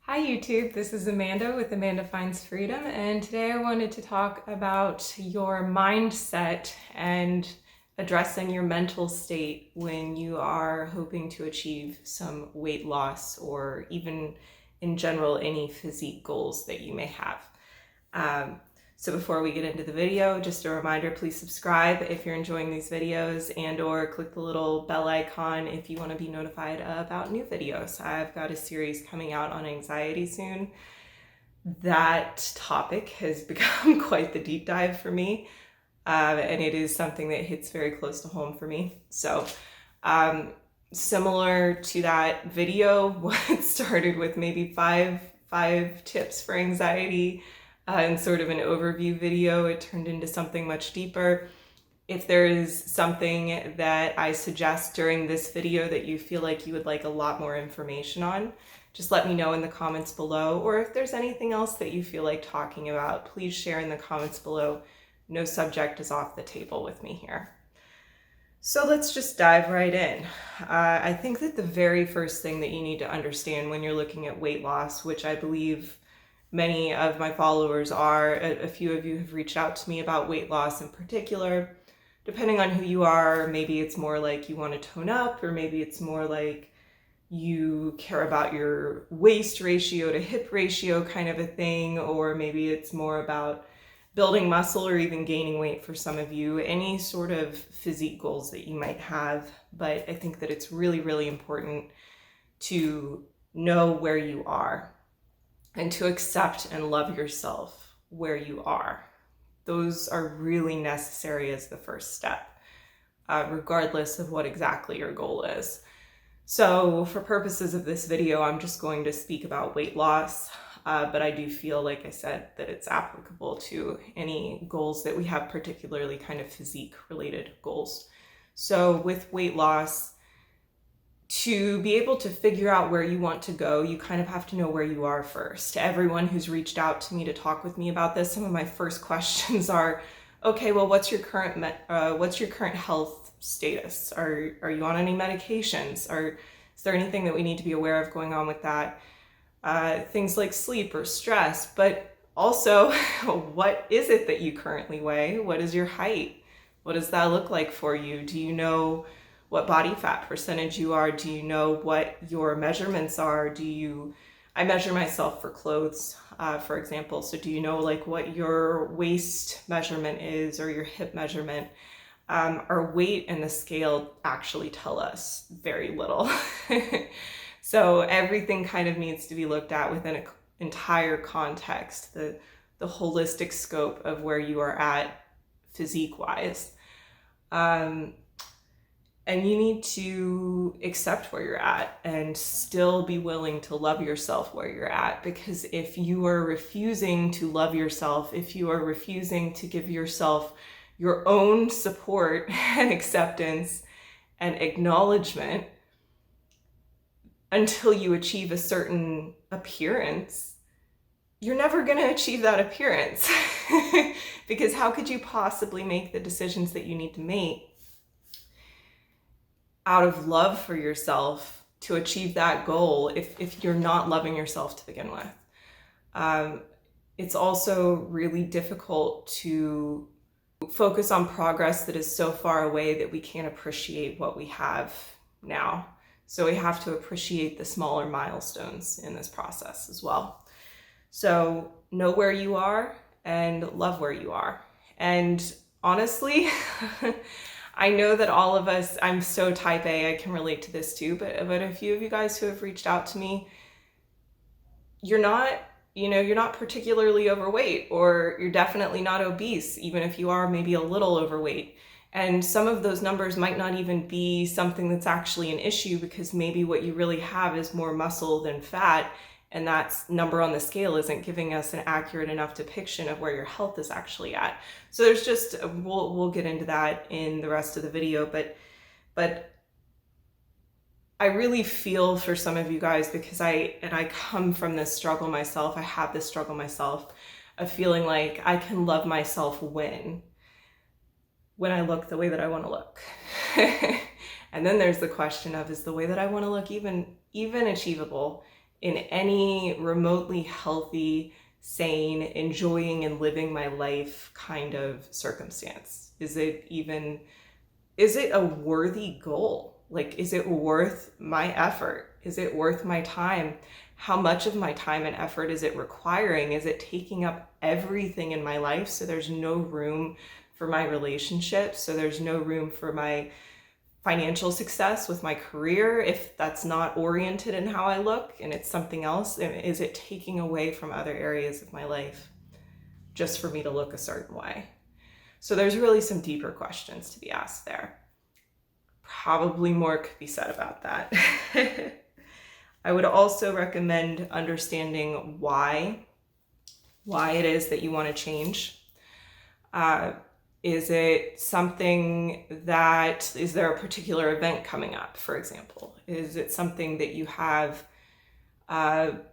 Hi YouTube, this is Amanda with Amanda Finds Freedom, and today I wanted to talk about your mindset and addressing your mental state when you are hoping to achieve some weight loss or even in general any physique goals that you may have. So before we get into the video, just a reminder, please subscribe if you're enjoying these videos and/or click the little bell icon if you want to be notified about new videos. I've got a series coming out on anxiety soon. That topic has become quite the deep dive for me, and it is something that hits very close to home for me. So similar to that video, what started with maybe five tips for anxiety, and sort of an overview video, it turned into something much deeper. If there is something that I suggest during this video that you feel like you would like a lot more information on, just let me know in the comments below. Or if there's anything else that you feel like talking about, please share in the comments below. No subject is off the table with me here. So let's just dive right in. I think that the very first thing that you need to understand when you're looking at weight loss, which I believe many of my followers are, a few of you have reached out to me about weight loss in particular. Depending on who you are, maybe it's more like you want to tone up, or maybe it's more like you care about your waist ratio to hip ratio kind of a thing, or maybe it's more about building muscle or even gaining weight for some of you, any sort of physique goals that you might have. But I think that it's really, really important to know where you are and to accept and love yourself where you are. Those are really necessary as the first step, regardless of what exactly your goal is. So for purposes of this video, I'm just going to speak about weight loss, but I do feel, like I said, that it's applicable to any goals that we have, particularly kind of physique related goals. So with weight loss, to be able to figure out where you want to go, you kind of have to know where you are first. To everyone who's reached out to me to talk with me about this, some of my first questions are, okay, well, what's your current health status? Are you on any medications? Is there anything that we need to be aware of going on with that? Things like sleep or stress, but also, what is it that you currently weigh? What is your height? What does that look like for you? Do you know what body fat percentage you are? Do you know what your measurements are? I measure myself for clothes, for example. So do you know like what your waist measurement is or your hip measurement? Our weight and the scale actually tell us very little. So everything kind of needs to be looked at within an entire context, the holistic scope of where you are at physique wise. And you need to accept where you're at and still be willing to love yourself where you're at. Because if you are refusing to love yourself, if you are refusing to give yourself your own support and acceptance and acknowledgement until you achieve a certain appearance, you're never going to achieve that appearance. Because how could you possibly make the decisions that you need to make out of love for yourself to achieve that goal if you're not loving yourself to begin with? It's also really difficult to focus on progress that is so far away that we can't appreciate what we have now. So we have to appreciate the smaller milestones in this process as well. So know where you are and love where you are. And honestly, I know that all of us, I'm so type A, I can relate to this too, but a few of you guys who have reached out to me, you're not particularly overweight, or you're definitely not obese, even if you are maybe a little overweight. And some of those numbers might not even be something that's actually an issue, because maybe what you really have is more muscle than fat, and that number on the scale isn't giving us an accurate enough depiction of where your health is actually at. So there's just, we'll get into that in the rest of the video, but I really feel for some of you guys, because I come from this struggle myself. I have this struggle myself of feeling like I can love myself when I look the way that I want to look. And then there's the question of, is the way that I want to look even achievable in any remotely healthy, sane, enjoying and living my life kind of circumstance? Is it a worthy goal? Like, is it worth my effort? Is it worth my time? How much of my time and effort is it requiring? Is it taking up everything in my life so there's no room for my relationships? So there's no room for my financial success with my career if that's not oriented in how I look and it's something else? Is it taking away from other areas of my life just for me to look a certain way? So there's really some deeper questions to be asked there. Probably more could be said about that. I would also recommend understanding why it is that you want to change. Is it something is there a particular event coming up, for example? Is it something that you have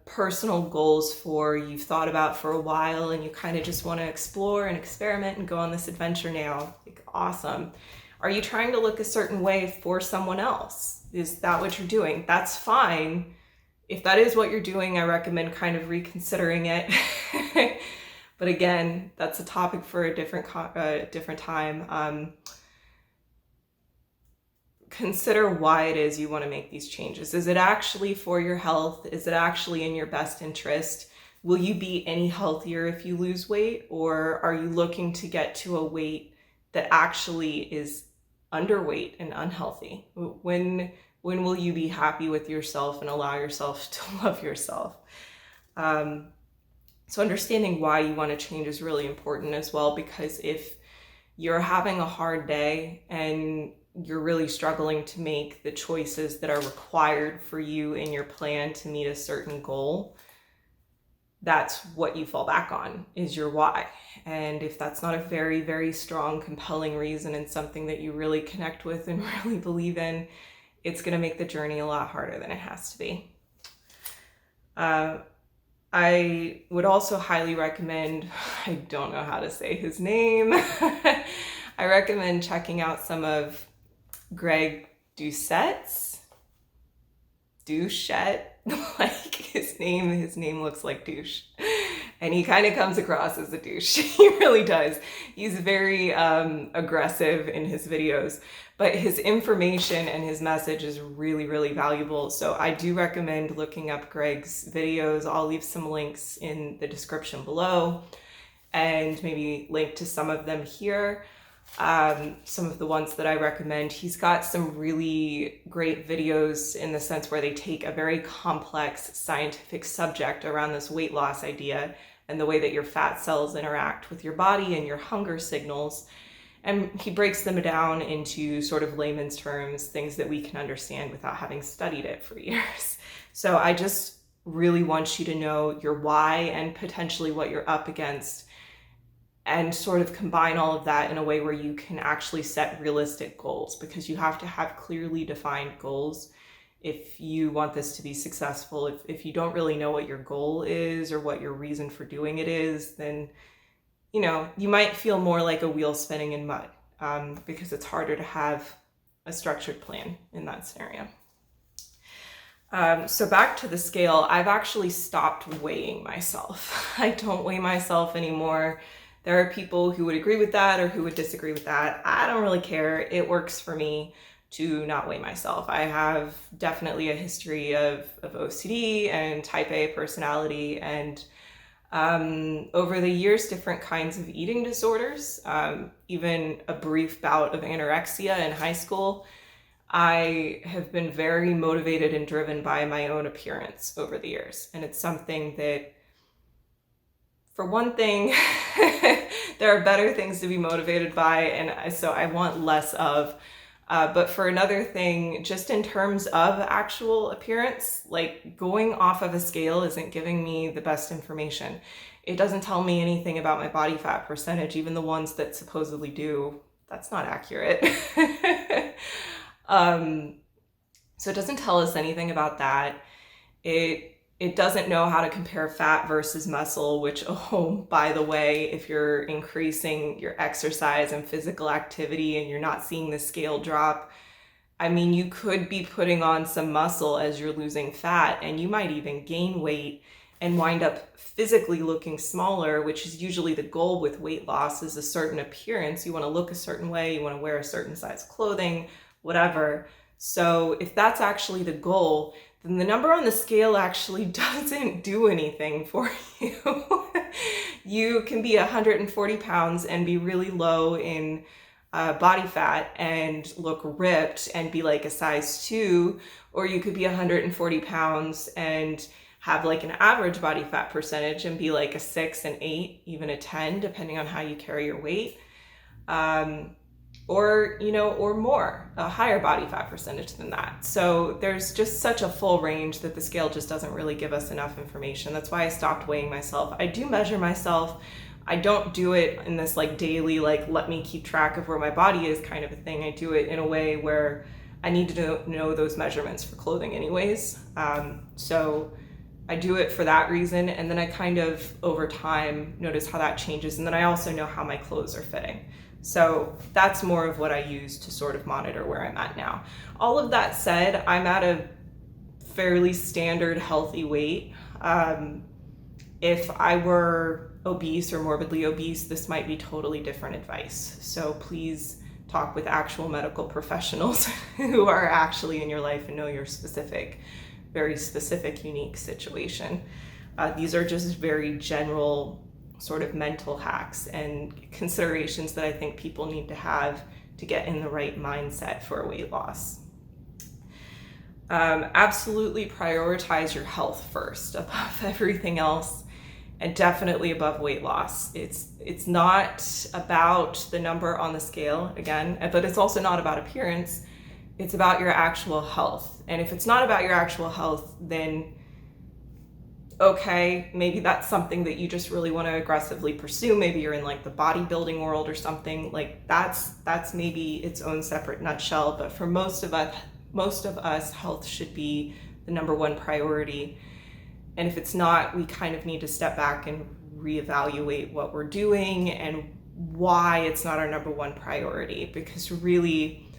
personal goals for, you've thought about for a while, and you kind of just want to explore and experiment and go on this adventure now? Like, awesome. Are you trying to look a certain way for someone else? Is that what you're doing? That's fine. If that is what you're doing, I recommend kind of reconsidering it. But again, that's a topic for a different time. Consider why it is you want to make these changes. Is it actually for your health? Is it actually in your best interest? Will you be any healthier if you lose weight? Or are you looking to get to a weight that actually is underweight and unhealthy? When will you be happy with yourself and allow yourself to love yourself? So understanding why you want to change is really important as well, because if you're having a hard day and you're really struggling to make the choices that are required for you in your plan to meet a certain goal, that's what you fall back on, is your why. And if that's not a very, very strong, compelling reason and something that you really connect with and really believe in, it's going to make the journey a lot harder than it has to be. I would also highly recommend, I don't know how to say his name, I recommend checking out some of Greg Doucette's. Like his name looks like douche. And he kind of comes across as a douche. He really does. He's very aggressive in his videos, but his information and his message is really, really valuable. So I do recommend looking up Greg's videos. I'll leave some links in the description below and maybe link to some of them here. Some of the ones that I recommend. He's got some really great videos in the sense where they take a very complex scientific subject around this weight loss idea and the way that your fat cells interact with your body and your hunger signals. And he breaks them down into sort of layman's terms, things that we can understand without having studied it for years. So I just really want you to know your why and potentially what you're up against, and sort of combine all of that in a way where you can actually set realistic goals, because you have to have clearly defined goals if you want this to be successful. If you don't really know what your goal is or what your reason for doing it is, then you might feel more like a wheel spinning in mud, because it's harder to have a structured plan in that scenario. So back to the scale, I've actually stopped weighing myself. I don't weigh myself anymore. There are people who would agree with that or who would disagree with that. I don't really care. It works for me to not weigh myself. I have definitely a history of OCD and type A personality, and over the years, different kinds of eating disorders, even a brief bout of anorexia in high school. I have been very motivated and driven by my own appearance over the years. And it's something that, for one thing, there are better things to be motivated by, and so I want less of. But for another thing, just in terms of actual appearance, like going off of a scale isn't giving me the best information. It doesn't tell me anything about my body fat percentage, even the ones that supposedly do. That's not accurate. So it doesn't tell us anything about that. It doesn't know how to compare fat versus muscle, which, oh, by the way, if you're increasing your exercise and physical activity and you're not seeing the scale drop, I mean, you could be putting on some muscle as you're losing fat, and you might even gain weight and wind up physically looking smaller, which is usually the goal with weight loss, is a certain appearance. You want to look a certain way, you want to wear a certain size clothing, whatever. So if that's actually the goal, then the number on the scale actually doesn't do anything for you. You can be 140 pounds and be really low in body fat and look ripped and be like a size 2, or you could be 140 pounds and have like an average body fat percentage and be like a 6, an 8, even a 10, depending on how you carry your weight. Or, you know, or more, a higher body fat percentage than that. So there's just such a full range that the scale just doesn't really give us enough information. That's why I stopped weighing myself. I do measure myself. I don't do it in this like daily, like, let me keep track of where my body is kind of a thing. I do it in a way where I need to know those measurements for clothing anyways. So I do it for that reason. And then I kind of, over time, notice how that changes. And then I also know how my clothes are fitting. So that's more of what I use to sort of monitor where I'm at now. All of that said, I'm at a fairly standard healthy weight. If I were obese or morbidly obese, this might be totally different advice. So please talk with actual medical professionals who are actually in your life and know your specific, very specific, unique situation. These are just very general sort of mental hacks and considerations that I think people need to have to get in the right mindset for weight loss. Absolutely prioritize your health first above everything else, and definitely above weight loss. It's not about the number on the scale, again, but it's also not about appearance. It's about your actual health. And if it's not about your actual health, then okay, maybe that's something that you just really want to aggressively pursue. Maybe you're in like the bodybuilding world or something. Like that's maybe its own separate nutshell. But for most of us, health should be the number one priority. And if it's not, we kind of need to step back and reevaluate what we're doing and why it's not our number one priority. Because really,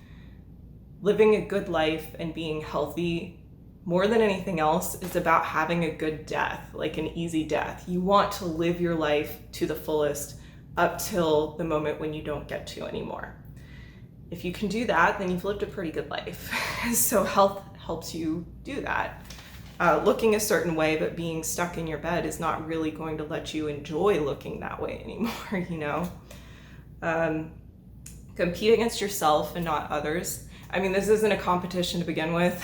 living a good life and being healthy, more than anything else, is about having a good death, like an easy death. You want to live your life to the fullest up till the moment when you don't get to anymore. If you can do that, then you've lived a pretty good life. So health helps you do that. Looking a certain way, but being stuck in your bed is not really going to let you enjoy looking that way anymore, you know? Compete against yourself and not others. I mean, this isn't a competition to begin with,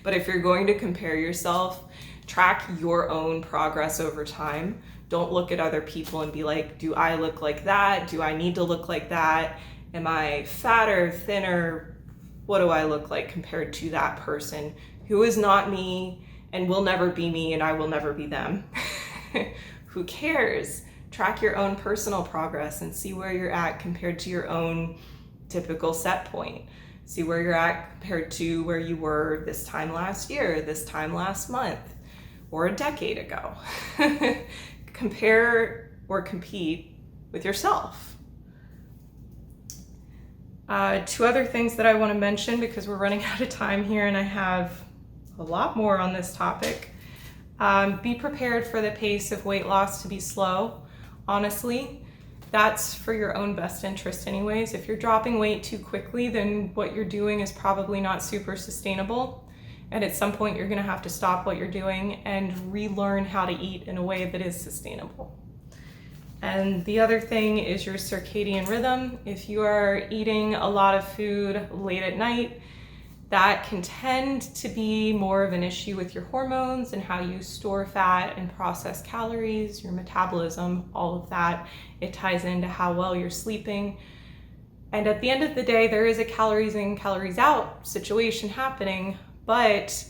but if you're going to compare yourself, track your own progress over time. Don't look at other people and be like, do I look like that? Do I need to look like that? Am I fatter, thinner? What do I look like compared to that person who is not me and will never be me, and I will never be them? Who cares? Track your own personal progress and see where you're at compared to your own typical set point. See where you're at compared to where you were this time last year, this time last month, or a decade ago. Compare or compete with yourself. 2 other things that I want to mention, because we're running out of time here and I have a lot more on this topic. Be prepared for the pace of weight loss to be slow. Honestly, that's for your own best interest anyways. If you're dropping weight too quickly, then what you're doing is probably not super sustainable. And at some point you're gonna have to stop what you're doing and relearn how to eat in a way that is sustainable. And the other thing is your circadian rhythm. If you are eating a lot of food late at night, that can tend to be more of an issue with your hormones and how you store fat and process calories, your metabolism, all of that. It ties into how well you're sleeping. And at the end of the day, there is a calories in, calories out situation happening, but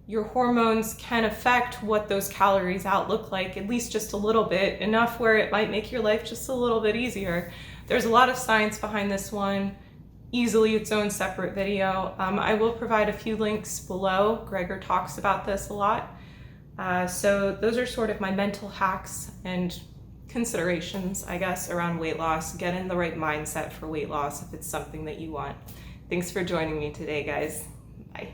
your hormones can affect what those calories out look like, at least just a little bit, enough where it might make your life just a little bit easier. There's a lot of science behind this one. Easily its own separate video. I will provide a few links below. Gregor talks about this a lot. So those are sort of my mental hacks and considerations, I guess, around weight loss. Get in the right mindset for weight loss if it's something that you want. Thanks for joining me today, guys. Bye.